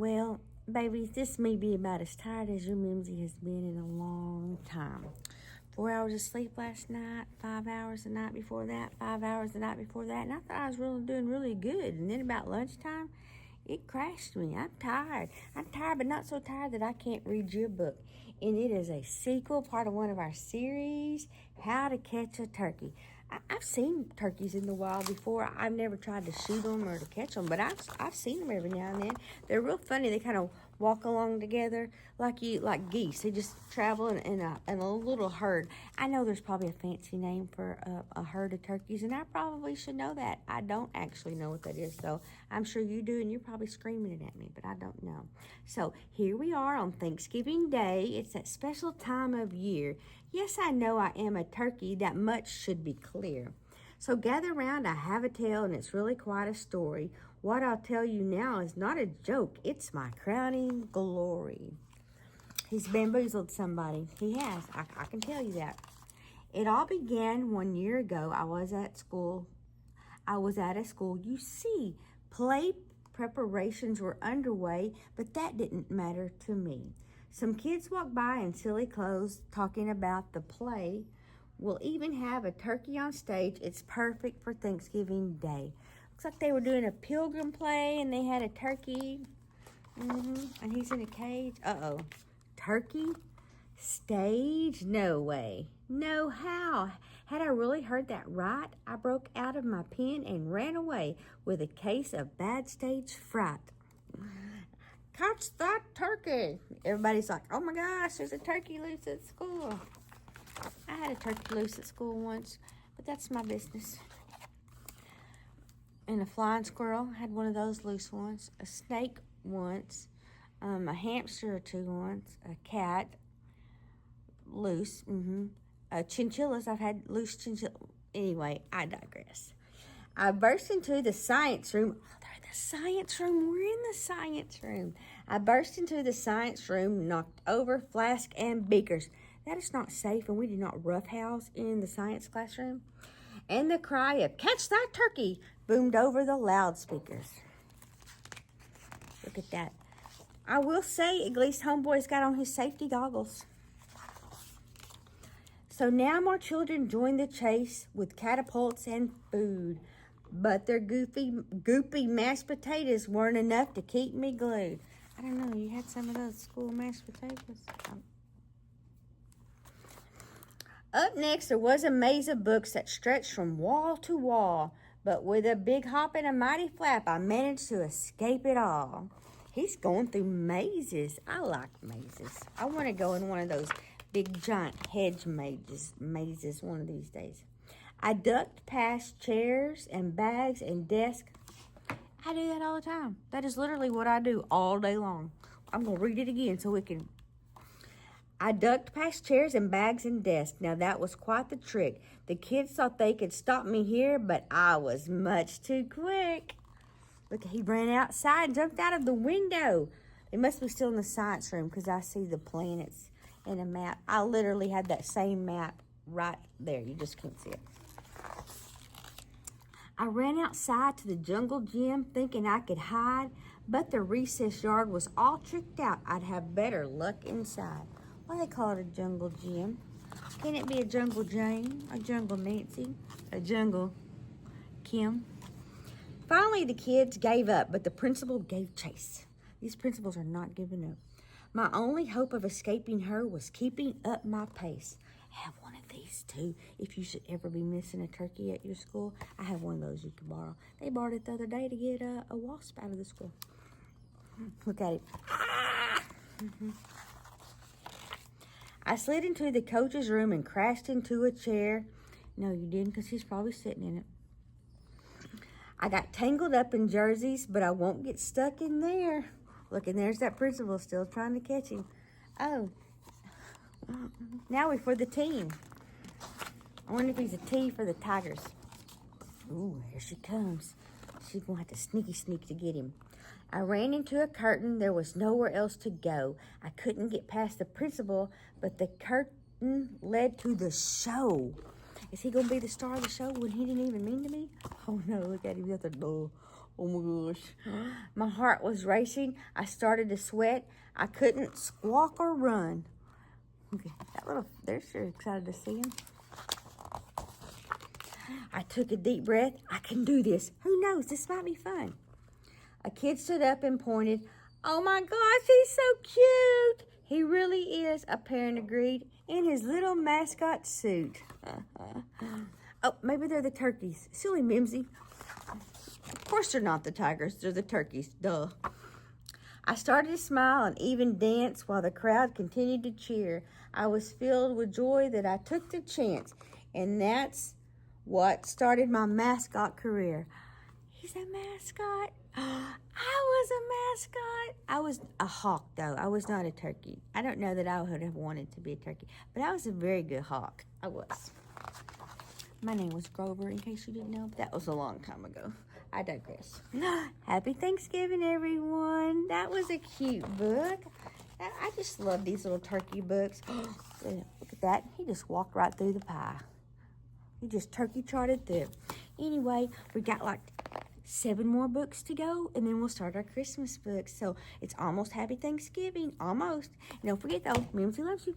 Well, babies, this may be about as tired as your Mimzie has been in a long time. 4 hours of sleep last night, 5 hours the night before that, 5 hours the night before that, and I thought I was doing really good. And then about lunchtime, it crashed me. I'm tired. I'm tired, but not so tired that I can't read you a book. And it is a sequel, part of one of our series, How to Catch a Turkey. I've seen turkeys in the wild before. I've never tried to shoot them or to catch them, but I've seen them every now and then. They're real funny. They kind of walk along together like geese. They just travel in a little herd. I know there's probably a fancy name for a herd of turkeys, and I probably should know that. I don't actually know what that is, though. I'm sure you do, and you're probably screaming it at me, but I don't know. So here we are on Thanksgiving Day. It's that special time of year. Yes, I know I am a turkey. That much should be clear. So gather round, I have a tale, and it's really quite a story. What I'll tell you now is not a joke. It's my crowning glory. He's bamboozled somebody. He has. I can tell you that. It all began 1 year ago. I was at a school. You see, play preparations were underway, but that didn't matter to me. Some kids walked by in silly clothes talking about the play. We'll even have a turkey on stage. It's perfect for Thanksgiving Day. Looks like they were doing a pilgrim play and they had a turkey. And he's in a cage. Uh-oh. Turkey? Stage? No way. No how. Had I really heard that right, I broke out of my pen and ran away with a case of bad stage fright. Catch that turkey. Everybody's like, oh my gosh, there's a turkey loose at school. I had a turkey loose at school once, but that's my business. And a flying squirrel, had one of those loose ones. A snake once. A hamster or two once. A cat, loose. Chinchillas, I've had loose chinchillas. Anyway, I digress. I burst into the science room. Oh, they're in the science room. We're in the science room. I burst into the science room, knocked over flasks and beakers. That is not safe, and we do not roughhouse in the science classroom. And the cry of, catch that turkey, boomed over the loudspeakers. Look at that. I will say, at least homeboy's got on his safety goggles. So now more children join the chase with catapults and food. But their goopy mashed potatoes weren't enough to keep me glued. I don't know, you had some of those school mashed potatoes? Up next, there was a maze of books that stretched from wall to wall. But with a big hop and a mighty flap, I managed to escape it all. He's going through mazes. I like mazes. I want to go in one of those big giant hedge mazes one of these days. I ducked past chairs and bags and desks. I do that all the time. That is literally what I do all day long. I'm going to read it again so we can. I ducked past chairs and bags and desks. Now that was quite the trick. The kids thought they could stop me here, but I was much too quick. Look, he ran outside and jumped out of the window. They must be still in the science room because I see the planets and a map. I literally had that same map right there. You just can't see it. I ran outside to the jungle gym thinking I could hide, but the recess yard was all tricked out. I'd have better luck inside. Why do they call it a jungle gym? Can it be a jungle Jane, a jungle Nancy, a jungle Kim? Finally, the kids gave up, but the principal gave chase. These principals are not giving up. My only hope of escaping her was keeping up my pace. I have one of these too. If you should ever be missing a turkey at your school, I have one of those you can borrow. They borrowed it the other day to get a wasp out of the school. Look at it. I slid into the coach's room and crashed into a chair. No, you didn't, because he's probably sitting in it. I got tangled up in jerseys, but I won't get stuck in there. Look, and there's that principal still trying to catch him. Oh. Now we're for the team. I wonder if he's a T for the Tigers. Ooh, here she comes. She's going to have to sneak to get him. I ran into a curtain. There was nowhere else to go. I couldn't get past the principal, but the curtain led to the show. Is he going to be the star of the show when he didn't even mean to be? Oh, no, look at him at the door. Oh my gosh. My heart was racing. I started to sweat. I couldn't squawk or run. Okay, they're sure excited to see him. I took a deep breath. I can do this. Who knows? This might be fun. A kid stood up and pointed. Oh my gosh, he's so cute. He really is, a parent agreed, in his little mascot suit. Oh, maybe they're the turkeys. Silly Mimzie. Of course they're not the tigers. They're the turkeys. Duh. I started to smile and even dance while the crowd continued to cheer. I was filled with joy that I took the chance. And that's what started my mascot career. He's a mascot. I was a mascot. I was a hawk, though. I was not a turkey. I don't know that I would have wanted to be a turkey, but I was a very good hawk. I was. My name was Grover, in case you didn't know, but that was a long time ago. I digress. Happy Thanksgiving, everyone. That was a cute book. I just love these little turkey books. Look at that. He just walked right through the pie. He just turkey charted through. Anyway, we got like 7 more books to go, and then we'll start our Christmas books. So it's almost Happy Thanksgiving. Almost. And don't forget, though, Mimzie loves you.